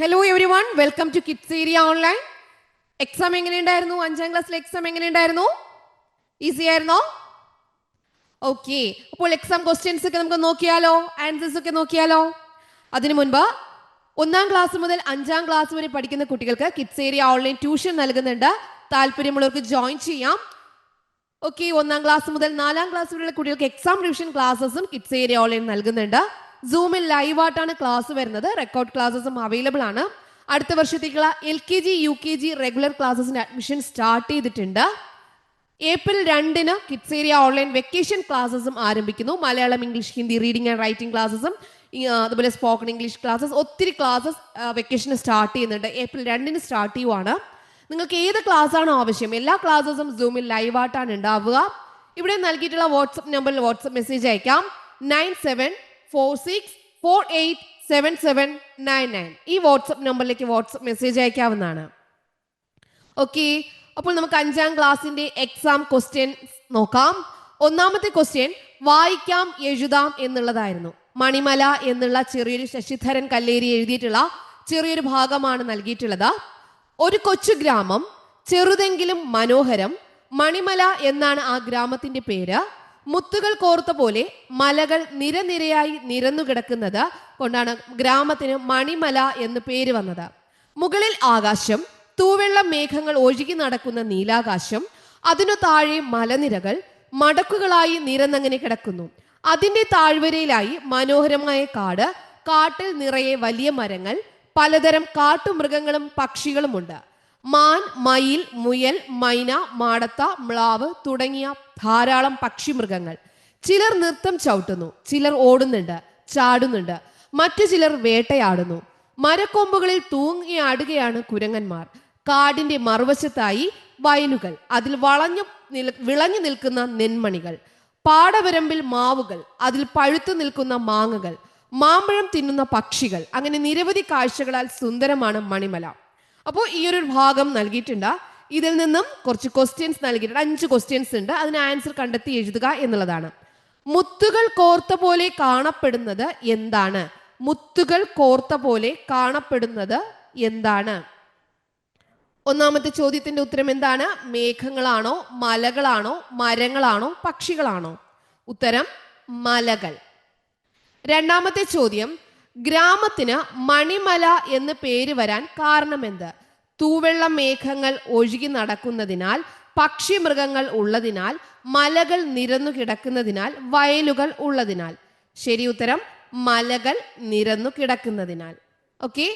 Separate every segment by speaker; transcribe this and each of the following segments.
Speaker 1: Hello everyone, welcome to kids area online. Exam എങ്ങനെയുണ്ടായിരുന്നു? 5ാം ക്ലാസ്സിലെ എക്സാം എങ്ങനെയുണ്ടായിരുന്നു? ഈസി ആയിരുന്നോ? ഓക്കെ, അപ്പോൾ എക്സാം ക്വസ്റ്റ്യൻസ് ഒക്കെ നമുക്ക് നോക്കിയാലോ, ആൻസേഴ്സ് ഒക്കെ നോക്കിയാലോ. അതിനു മുൻപ് 1ാം ക്ലാസ് മുതൽ 5ാം ക്ലാസ് വരെ പഠിക്കുന്ന കുട്ടികൾക്ക് കിഡ്സ് ഏരിയ ഓൺലൈൻ ട്യൂഷൻ നൽകുന്നുണ്ട്. താല്പര്യമുള്ളവർക്ക് ജോയിൻ ചെയ്യാം. ഓക്കെ, 1ാം ക്ലാസ് മുതൽ 4ാം ക്ലാസ് വരെയുള്ള കുട്ടികൾക്ക് എക്സാം റിവിഷൻ ക്ലാസ്സസും കിഡ്സ് ഏരിയ ഓൺലൈൻ നൽകുന്നുണ്ട്. സൂമിൽ ലൈവായിട്ടാണ് ക്ലാസ് വരുന്നത്. റെക്കോർഡ് ക്ലാസ്സസും അവൈലബിൾ ആണ്. അടുത്ത വർഷത്തേക്കുള്ള LKG UKG റെഗുലർ ക്ലാസ്സസിന്റെ അഡ്മിഷൻ സ്റ്റാർട്ട് ചെയ്തിട്ടുണ്ട്. ഏപ്രിൽ 2-ന് കിഡ്സ് ഏരിയ ഓൺലൈൻ വെക്കേഷൻ ക്ലാസ്സസും ആരംഭിക്കുന്നു. Malayalam, English, Hindi reading and writing ക്ലാസ്സസും അതുപോലെ സ്പോക്കൺ ഇംഗ്ലീഷ് ക്ലാസ്സസ്, ഒത്തിരി ക്ലാസ്സസ് വെക്കേഷന് സ്റ്റാർട്ട് ചെയ്യുന്നുണ്ട്. ഏപ്രിൽ 2-ന് സ്റ്റാർട്ട് ചെയ്യുവാണ്. നിങ്ങൾക്ക് ഏത് ക്ലാസ് ആണോ ആവശ്യം, എല്ലാ ക്ലാസ്സസും സൂമിൽ ലൈവായിട്ടാണ് ഉണ്ടാവുക. ഇവിടെ നൽകിയിട്ടുള്ള വാട്സപ്പ് നമ്പറിൽ വാട്സപ്പ് മെസ്സേജ് അയക്കാം. 9746487799. ഈ വാട്സപ്പ് നമ്പറിലേക്ക് വാട്സപ്പ് മെസ്സേജ് അയക്കാവുന്നതാണ്. ഓക്കെ, അപ്പോൾ നമുക്ക് 5ാം ക്ലാസ്സിന്റെ എക്സാം ക്വസ്റ്റ്യൻ നോക്കാം. 1ാമത്തെ ക്വസ്റ്റ്യൻ വായിക്കാം എഴുതാം എന്നുള്ളതായിരുന്നു. മണിമല എന്നുള്ള ചെറിയൊരു ശശിധരൻ കല്ലേരി എഴുതിയിട്ടുള്ള ചെറിയൊരു ഭാഗമാണ് നൽകിയിട്ടുള്ളത്. ഒരു കൊച്ചു ഗ്രാമം, ചെറുതെങ്കിലും മനോഹരം. മണിമല എന്നാണ് ആ ഗ്രാമത്തിന്റെ പേര്. മുത്തുകൾ കോർത്ത പോലെ മലകൾ നിരനിരയായി നിരന്നു കിടക്കുന്നത് കൊണ്ടാണ് ഗ്രാമത്തിന് മണിമല എന്ന് പേര് വന്നത്. മുകളിൽ ആകാശം, തൂവെള്ള മേഘങ്ങൾ ഒഴുകി നടക്കുന്ന നീലാകാശം, അതിനു താഴെ മലനിരകൾ മടക്കുകളായി നിരന്നങ്ങനെ കിടക്കുന്നു. അതിന്റെ താഴ്വരയിലായി മനോഹരമായ കാട്, കാട്ടിൽ നിറയെ വലിയ മരങ്ങൾ, പലതരം കാട്ടുമൃഗങ്ങളും പക്ഷികളുമുണ്ട്. മാൻ, മയിൽ, മുയൽ, മൈന, മാടത്ത, മ്ലാവ് തുടങ്ങിയ ധാരാളം പക്ഷിമൃഗങ്ങൾ. ചിലർ നൃത്തം ചവിട്ടുന്നു, ചിലർ ഓടുന്നുണ്ട്, ചാടുന്നുണ്ട്, മറ്റു ചിലർ വേട്ടയാടുന്നു. മരക്കൊമ്പുകളിൽ തൂങ്ങിയാടുകയാണ് കുരങ്ങന്മാർ. കാടിന്റെ മറുവശത്തായി വയലുകൾ, അതിൽ വിളഞ്ഞു നിൽക്കുന്ന നെന്മണികൾ. പാടവരമ്പിൽ മാവുകൾ, അതിൽ പഴുത്തു നിൽക്കുന്ന മാങ്ങകൾ, മാമ്പഴം തിന്നുന്ന പക്ഷികൾ. അങ്ങനെ നിരവധി കാഴ്ചകളാൽ സുന്ദരമാണ് മണിമല. അപ്പോൾ ഈ ഒരു ഭാഗം നൽകിയിട്ടുണ്ട്. ഇതിൽ നിന്നും കുറച്ച് ക്വസ്റ്റ്യൻസ് നൽകിയിട്ടുണ്ട്. 5 ക്വസ്റ്റ്യൻസ് ഉണ്ട്. അതിന് ആൻസർ കണ്ടെത്തി എഴുതുക എന്നുള്ളതാണ്. മുത്തുകൾ കോർത്ത പോലെ കാണപ്പെടുന്നത് എന്താണ്? മുത്തുകൾ കോർത്ത പോലെ കാണപ്പെടുന്നത് എന്താണ്? 1ാമത്തെ ചോദ്യത്തിന്റെ ഉത്തരം എന്താണ്? മേഘങ്ങളാണോ, മലകളാണോ, മരങ്ങളാണോ, പക്ഷികളാണോ? ഉത്തരം മലകൾ. 2ാമത്തെ ചോദ്യം, ഗ്രാമത്തിന് മണിമല എന്ന് പേര് വരാൻ കാരണമെന്ത്? തൂവെള്ള മേഘങ്ങൾ ഒഴുകി നടക്കുന്നതിനാൽ, പക്ഷിമൃഗങ്ങൾ ഉള്ളതിനാൽ, മലകൾ നിരന്നു കിടക്കുന്നതിനാൽ, വയലുകൾ ഉള്ളതിനാൽ. ശരി ഉത്തരം മലകൾ നിരന്നു കിടക്കുന്നതിനാൽ. ഓക്കെ,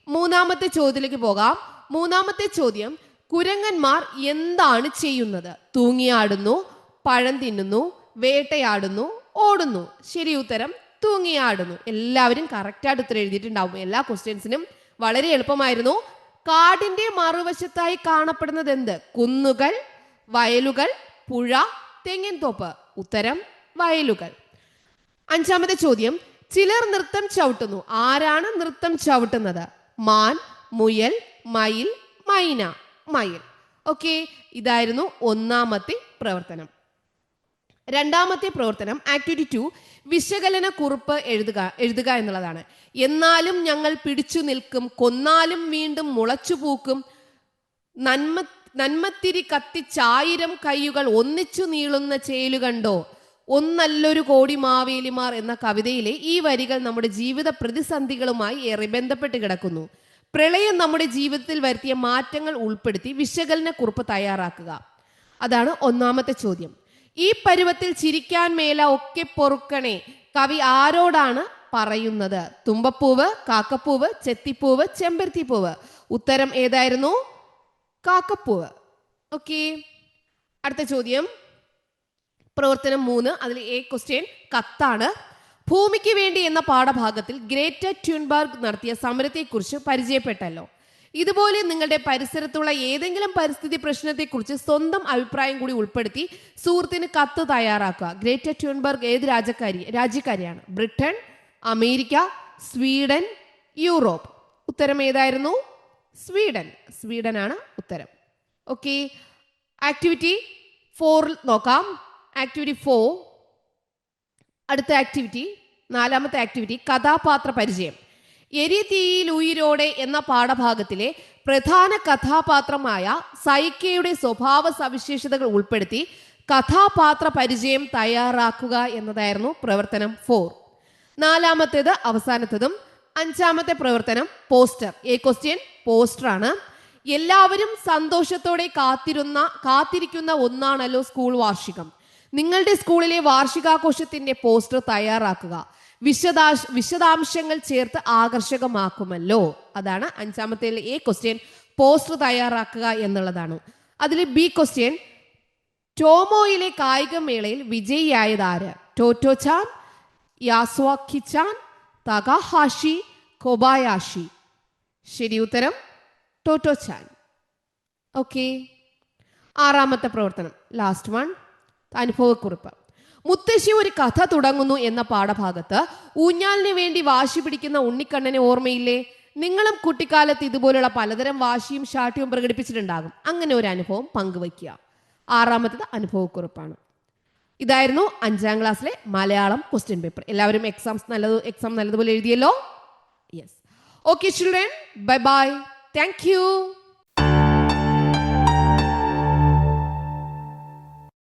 Speaker 1: 3ാമത്തെ ചോദ്യത്തിലേക്ക് പോകാം. 3ാമത്തെ ചോദ്യം, കുരങ്ങന്മാർ എന്താണ് ചെയ്യുന്നത്? തൂങ്ങിയാടുന്നു, പഴം തിന്നുന്നു, വേട്ടയാടുന്നു, ഓടുന്നു. ശരി ഉത്തരം തൂങ്ങിയാടുന്നു. എല്ലാവരും കറക്റ്റായിട്ട് ഉത്തരം എഴുതിയിട്ടുണ്ടാവും. എല്ലാ ക്വസ്റ്റ്യൻസിനും വളരെ എളുപ്പമായിരുന്നു. കാടിന്റെ മറുവശത്തായി കാണപ്പെടുന്നത് എന്ത്? കുന്നുകൾ, വയലുകൾ, പുഴ, തെങ്ങിൻ തോപ്പ്. ഉത്തരം വയലുകൾ. 5ാമത്തെ ചോദ്യം, ചിലർ നൃത്തം ചവിട്ടുന്നു. ആരാണ് നൃത്തം ചവിട്ടുന്നത്? മാൻ, മുയൽ, മയിൽ, മൈന. മയിൽ. ഓക്കെ, ഇതായിരുന്നു 1ാമത്തെ പ്രവർത്തനം. 2ാമത്തെ പ്രവർത്തനം ആക്ടിവിറ്റി 2, വിശകലന കുറിപ്പ് എഴുതുക എന്നുള്ളതാണ്. എന്നാലും ഞങ്ങൾ പിടിച്ചു നിൽക്കും, കൊന്നാലും വീണ്ടും മുളച്ചു പൂക്കും, നന്മത്തിരി കത്തിച്ചായിരം കൈകൾ ഒന്നിച്ചു നീളുന്ന ചേലു കണ്ടോ, ഒന്നല്ലൊരു കോടി മാവേലിമാർ എന്ന കവിതയിലെ ഈ വരികൾ നമ്മുടെ ജീവിത പ്രതിസന്ധികളുമായി ഏറെ ബന്ധപ്പെട്ട് കിടക്കുന്നു. പ്രളയം നമ്മുടെ ജീവിതത്തിൽ വരുത്തിയ മാറ്റങ്ങൾ ഉൾപ്പെടുത്തി വിശകലന കുറിപ്പ് തയ്യാറാക്കുക. അതാണ് 1ാമത്തെ ചോദ്യം. ഈ പരുവത്തിൽ ചിരിക്കാൻ മേല ഒക്കെ പൊറുക്കണേ കവി ആരോടാണ് പറയുന്നത്? തുമ്പപ്പൂവ്, കാക്കപ്പൂവ്, ചെത്തിപ്പൂവ്, ചെമ്പരത്തിപ്പൂവ്. ഉത്തരം ഏതായിരുന്നു? കാക്കപ്പൂവ്. ഓക്കെ, അടുത്ത ചോദ്യം പ്രവർത്തനം 3. അതിൽ ക്വസ്റ്റ്യൻ കത്താണ്. ഭൂമിക്ക് വേണ്ടി എന്ന പാഠഭാഗത്തിൽ ഗ്രേറ്റ ട്യൂൻബർഗ് നടത്തിയ സമരത്തെക്കുറിച്ച് പരിചയപ്പെട്ടല്ലോ. ഇതുപോലെ നിങ്ങളുടെ പരിസരത്തുള്ള ഏതെങ്കിലും പരിസ്ഥിതി പ്രശ്നത്തെക്കുറിച്ച് സ്വന്തം അഭിപ്രായം കൂടി ഉൾപ്പെടുത്തി സുഹൃത്തിന് കത്ത് തയ്യാറാക്കുക. ഗ്രേറ്റ ട്യൂൻബർഗ് ഏത് രാജ്യക്കാരിയാണ്? Britain, America, Sweden, Europe. ഉത്തരം ഏതായിരുന്നു? സ്വീഡൻ. സ്വീഡനാണ് ഉത്തരം. ഓക്കെ, ആക്ടിവിറ്റി 4 നോക്കാം. ആക്ടിവിറ്റി 4, അടുത്ത ആക്ടിവിറ്റി 4ാമത്തെ ആക്ടിവിറ്റി കഥാപാത്ര പരിചയം. എരിതീയിൽ ഉയിരോടെ എന്ന പാഠഭാഗത്തിലെ പ്രധാന കഥാപാത്രമായ സൈക്കയുടെ സ്വഭാവ സവിശേഷതകൾ ഉൾപ്പെടുത്തി കഥാപാത്ര പരിചയം തയ്യാറാക്കുക എന്നതായിരുന്നു പ്രവർത്തനം 4. നാലാമത്തേത് അവസാനത്തതും 5ാമത്തെ പ്രവർത്തനം പോസ്റ്റർ. എ ക്വസ്റ്റ്യൻ പോസ്റ്റർ ആണ്. എല്ലാവരും സന്തോഷത്തോടെ കാത്തിരിക്കുന്ന ഒന്നാണല്ലോ സ്കൂൾ വാർഷികം. നിങ്ങളുടെ സ്കൂളിലെ വാർഷികാഘോഷത്തിന്റെ പോസ്റ്റർ തയ്യാറാക്കുക. വിശദാംശങ്ങൾ ചേർത്ത് ആകർഷകമാക്കുമല്ലോ. അതാണ് 5ാമത്തെ എ ക്വസ്റ്റ്യൻ, പോസ്റ്റർ തയ്യാറാക്കുക എന്നുള്ളതാണ്. അതിൽ ബി ക്വസ്റ്റ്യൻ, ടോമോയിലെ കായികമേളയിൽ വിജയിയായത് ആര്? ടോറ്റോചാൻ, യാസ്വാക്കിച്ചാൻ, തകാഹാഷി, കൊബായാഷി. ശരി ഉത്തരം ടോറ്റോചാൻ. ഓക്കെ. 6ാമത്തെ പ്രവർത്തനം, ലാസ്റ്റ് വൺ, അനുഭവക്കുറിപ്പ്. മുത്തശ്ശി ഒരു കഥ തുടങ്ങുന്നു എന്ന പാഠഭാഗത്ത് ഊഞ്ഞാലിന് വേണ്ടി വാശി പിടിക്കുന്ന ഉണ്ണിക്കണ്ണനെ ഓർമ്മയില്ലേ? നിങ്ങളും കുട്ടിക്കാലത്ത് ഇതുപോലുള്ള പലതരം വാശിയും ശാഠ്യവും പ്രകടിപ്പിച്ചിട്ടുണ്ടാകും. അങ്ങനെ ഒരു അനുഭവം പങ്കുവയ്ക്കുക. 6ാമത്തേത് അനുഭവക്കുറിപ്പാണ്. ഇതായിരുന്നു 5ാം ക്ലാസ്സിലെ മലയാളം ക്വസ്റ്റ്യൻ പേപ്പർ. എല്ലാവരും എക്സാം നല്ലതുപോലെ എഴുതിയല്ലോ? Yes. Okay children, bye bye. Thank U.